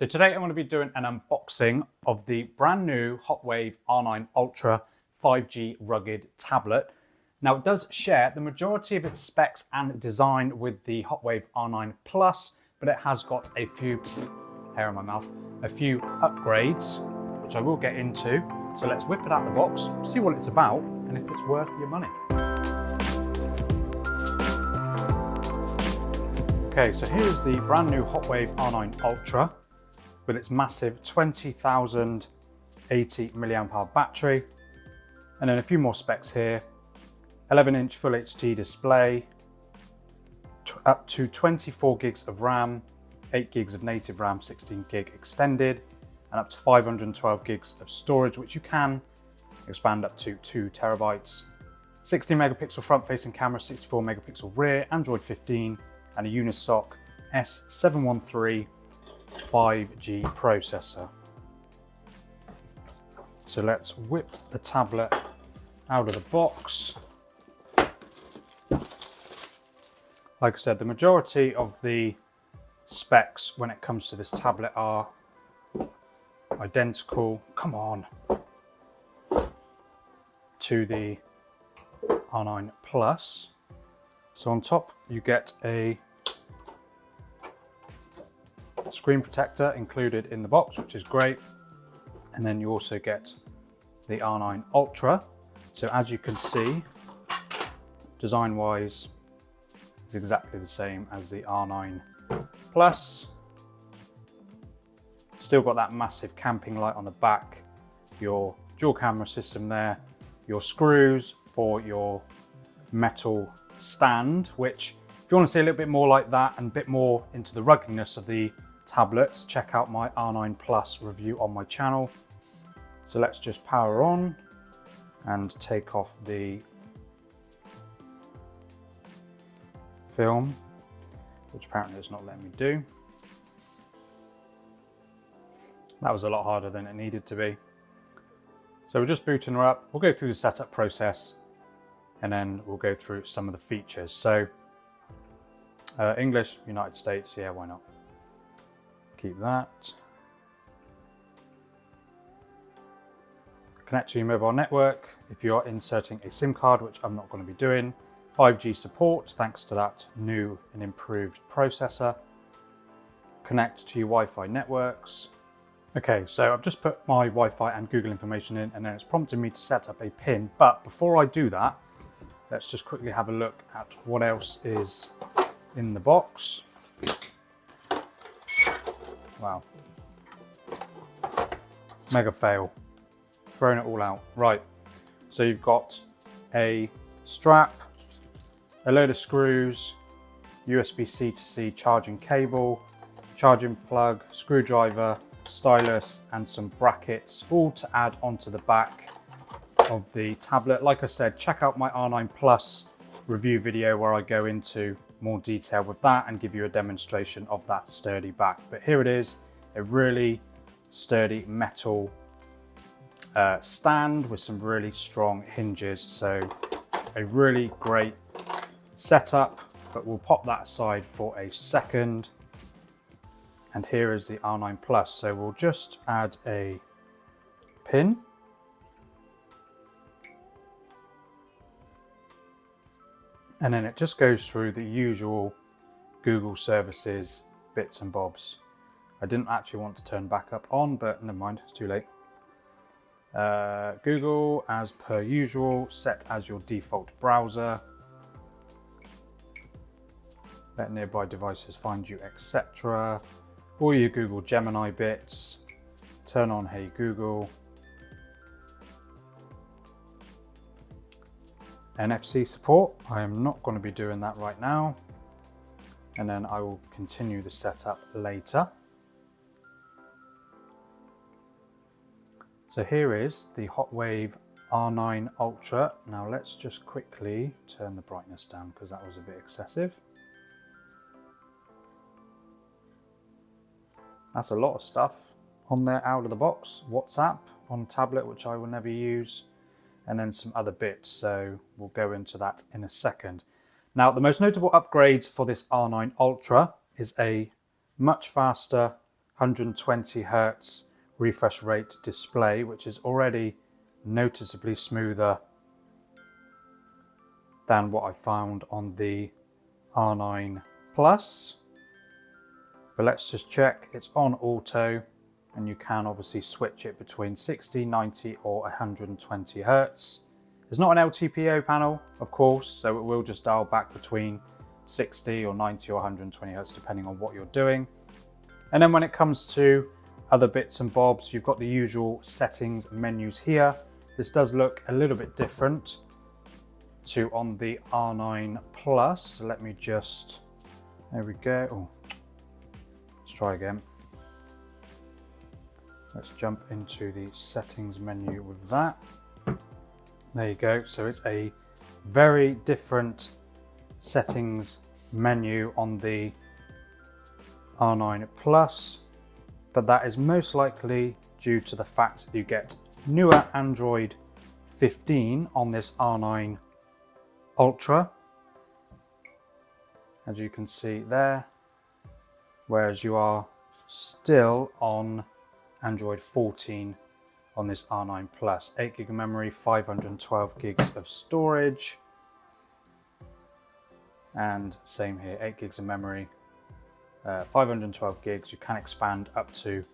So today I'm going to be doing an unboxing of the brand new Hotwav R9 Ultra 5G rugged tablet. Now it does share the majority of its specs and design with the Hotwav R9 Plus, but it has got a few, hair in my mouth, a few upgrades, which I will get into. So let's whip it out of the box, see what it's about, and if it's worth your money. Okay, so here's the brand new Hotwav R9 Ultra with its massive 20,080 mAh battery, and then a few more specs here. 11-inch Full HD display, up to 24 gigs of RAM, 8 gigs of native RAM, 16 gig extended, and up to 512 gigs of storage, which you can expand up to 2 terabytes. 16 megapixel front-facing camera, 64 megapixel rear, Android 15, and a Unisoc S713 5G processor. So let's whip the tablet out of the box. Like I said, the majority of the specs when it comes to this tablet are identical, come on, to the R9 Plus. So on top you get a screen protector included in the box, which is great, and then you also get the R9 Ultra. So as you can see, design wise is exactly the same as the R9 Plus. Still got that massive camping light on the back, your dual camera system there, your screws for your metal stand, which if you want to see a little bit more like that and a bit more into the ruggedness of the tablets, check out my R9 Plus review on my channel. So let's just power on and take off the film, which apparently it's not letting me do. That was a lot harder than it needed to be. So we're just booting her up. We'll go through the setup process and then we'll go through some of the features. So English, United States, yeah, why not? Keep that. Connect to your mobile network if you are inserting a SIM card, which I'm not going to be doing. 5G support, thanks to that new and improved processor. Connect to your Wi-Fi networks. Okay, so I've just put my Wi-Fi and Google information in, and then it's prompted me to set up a PIN. But before I do that, let's just quickly have a look at what else is in the box. Wow. Mega fail. Throwing it all out. Right, so you've got a strap, a load of screws, USB-C to C charging cable, charging plug, screwdriver, stylus, and some brackets, all to add onto the back of the tablet. Like I said, check out my R9 Plus review video where I go into more detail with that and give you a demonstration of that sturdy back. But here it is, a really sturdy metal stand with some really strong hinges. So a really great setup, but we'll pop that aside for a second. And here is the R9 Plus. So we'll just add a pin. And then it just goes through the usual Google services, bits and bobs. I didn't actually want to turn backup on, but never mind, it's too late. Google, as per usual, set as your default browser. Let nearby devices find you, etc. All your Google Gemini bits. Turn on Hey Google. NFC support, I am not going to be doing that right now, and then I will continue the setup later. So here is the Hotwav R9 Ultra. Now let's just quickly turn the brightness down because that was a bit excessive. That's a lot of stuff on there out of the box. WhatsApp on tablet, which I will never use, and then some other bits, so we'll go into that in a second. Now, the most notable upgrades for this R9 Ultra is a much faster 120 Hertz refresh rate display, which is already noticeably smoother than what I found on the R9 Plus. But let's just check. It's on auto, and you can obviously switch it between 60, 90 or 120 Hertz. It's not an LTPO panel, of course, so it will just dial back between 60 or 90 or 120 Hertz depending on what you're doing. And then when it comes to other bits and bobs, you've got the usual settings menus here. This does look a little bit different to on the R9 Plus. So let me just, there we go. Oh, let's try again. Let's jump into the settings menu with that. There you go. So it's a very different settings menu on the R9 Plus, but that is most likely due to the fact that you get newer Android 15 on this R9 Ultra, as you can see there, whereas you are still on Android 14 on this R9 Plus. 8 gig of memory, 512 gigs of storage, and same here, 8 gigs of memory, 512 gigs. You can expand up to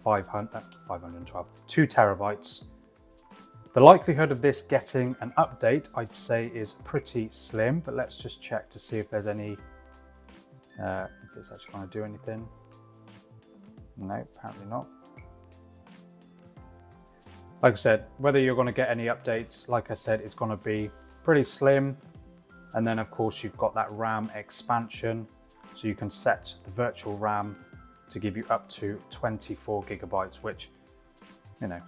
2 terabytes. The likelihood of this getting an update, I'd say, is pretty slim, but let's just check to see if there's any, if it's actually going to do anything. No, apparently not. Like I said, whether you're going to get any updates, like I said, it's going to be pretty slim. And then of course you've got that RAM expansion, so you can set the virtual RAM to give you up to 24 gigabytes, which, you know,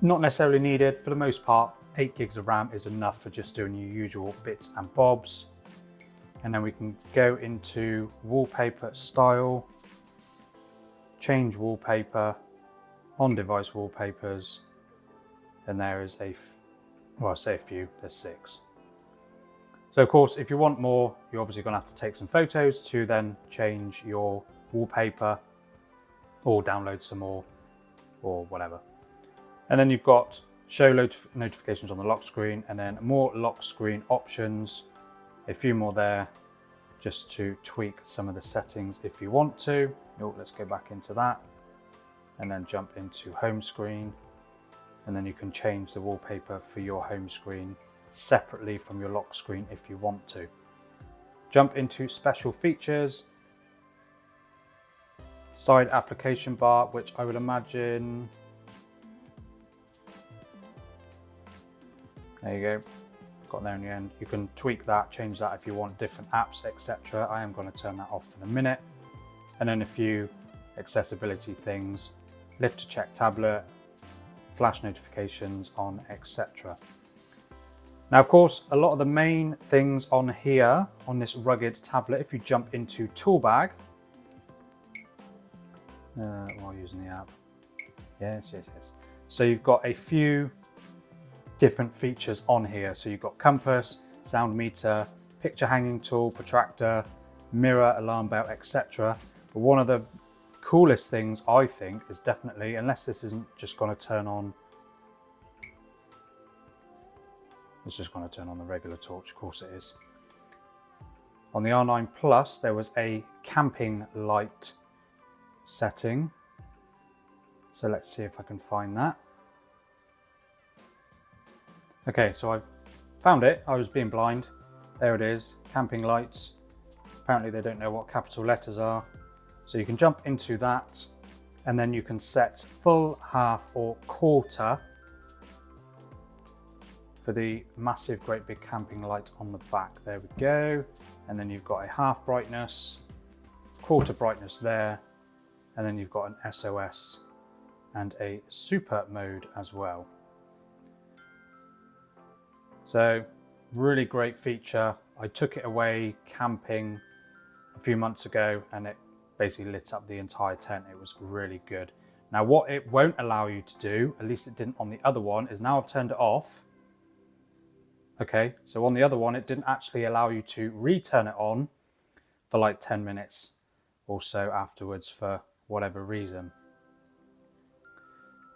not necessarily needed. For the most part, 8 gigs of RAM is enough for just doing your usual bits and bobs. And then we can go into wallpaper style, change wallpaper, on device wallpapers, and there is well, I say a few, there's 6. So of course, if you want more, you're obviously going to have to take some photos to then change your wallpaper or download some more or whatever. And then you've got show notifications on the lock screen, and then more lock screen options, a few more there just to tweak some of the settings if you want to. Oh, let's go back into that and then jump into home screen. And then you can change the wallpaper for your home screen separately from your lock screen if you want to. Jump into special features, side application bar, which I would imagine, there you go, got there in the end. You can tweak that, change that if you want different apps, etc. I am going to turn that off in a minute. And then a few accessibility things, lift to check tablet, flash notifications on, etc. Now, of course, a lot of the main things on here on this rugged tablet, if you jump into Toolbag, while using the app, yes. So you've got a few different features on here. So you've got compass, sound meter, picture hanging tool, protractor, mirror, alarm bell, etc. But one of the coolest things I think is definitely, unless this isn't just going to turn on, it's just going to turn on the regular torch, of course it is. On the R9 Plus, there was a camping light setting. So let's see if I can find that. Okay, so I've found it. I was being blind. There it is, camping lights. Apparently they don't know what capital letters are. So you can jump into that, and then you can set full, half or quarter for the massive, great big camping light on the back. There we go. And then you've got a half brightness, quarter brightness there, and then you've got an SOS and a super mode as well. So really great feature. I took it away camping a few months ago and it basically lit up the entire tent. It was really good. Now what it won't allow you to do, at least it didn't on the other one, is now I've turned it off. Okay, so on the other one, it didn't actually allow you to return it on for like 10 minutes or so afterwards for whatever reason.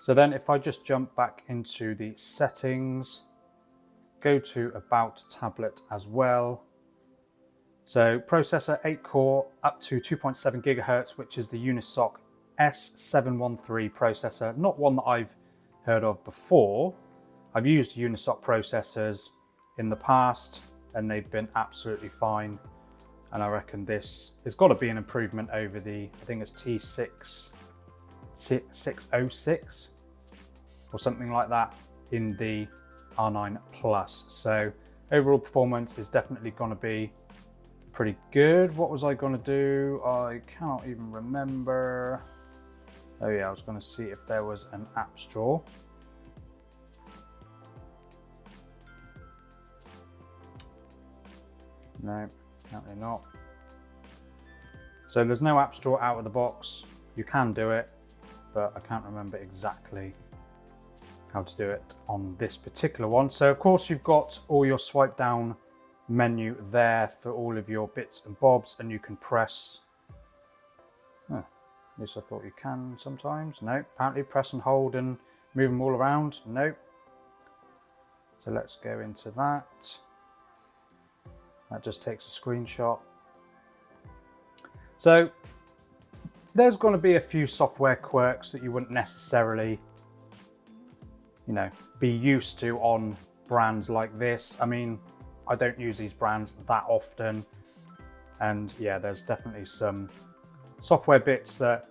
So then if I just jump back into the settings, go to About Tablet as well. So processor 8 core up to 2.7 gigahertz, which is the Unisoc S713 processor, not one that I've heard of before. I've used Unisoc processors in the past and they've been absolutely fine. And I reckon this has got to be an improvement over the, I think it's T606 or something like that in the R9 Plus. So overall performance is definitely going to be pretty good. What was I going to do? I cannot even remember. Oh yeah, I was going to see if there was an app store. No, apparently not. So there's no app store out of the box. You can do it, but I can't remember exactly how to do it on this particular one. So of course you've got all your swipe down menu there for all of your bits and bobs, and you can press, at least I thought you can sometimes. No, apparently press and hold and move them all around. No. So let's go into that. That just takes a screenshot. So there's going to be a few software quirks that you wouldn't necessarily, be used to on brands like this. I mean, I don't use these brands that often. And yeah, there's definitely some software bits that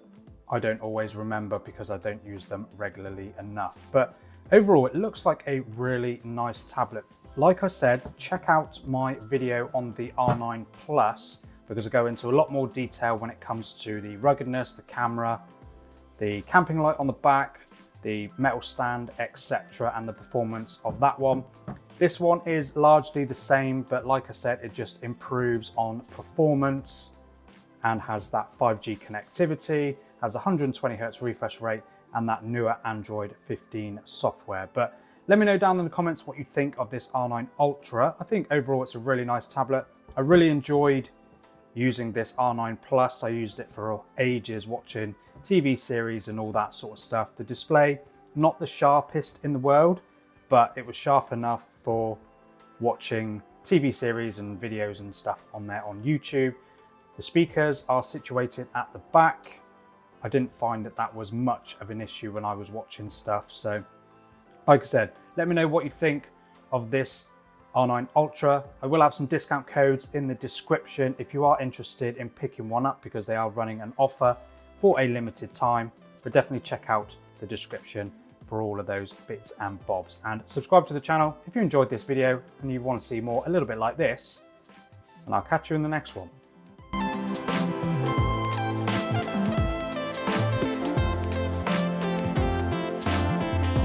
I don't always remember because I don't use them regularly enough. But overall, it looks like a really nice tablet. Like I said, check out my video on the R9 Plus because I go into a lot more detail when it comes to the ruggedness, the camera, the camping light on the back, the metal stand, etc., and the performance of that one. This one is largely the same, but like I said, it just improves on performance and has that 5G connectivity, has 120 Hz refresh rate, and that newer Android 15 software. But let me know down in the comments what you think of this R9 Ultra. I think overall it's a really nice tablet. I really enjoyed using this R9 Plus. I used it for ages watching TV series and all that sort of stuff. The display, not the sharpest in the world, but it was sharp enough for watching TV series and videos and stuff on there on YouTube. The speakers are situated at the back. I didn't find that was much of an issue when I was watching stuff. So like I said, let me know what you think of this R9 Ultra. I will have some discount codes in the description if you are interested in picking one up because they are running an offer for a limited time. But definitely check out the description for all of those bits and bobs. And subscribe to the channel if you enjoyed this video and you want to see more a little bit like this. And I'll catch you in the next one.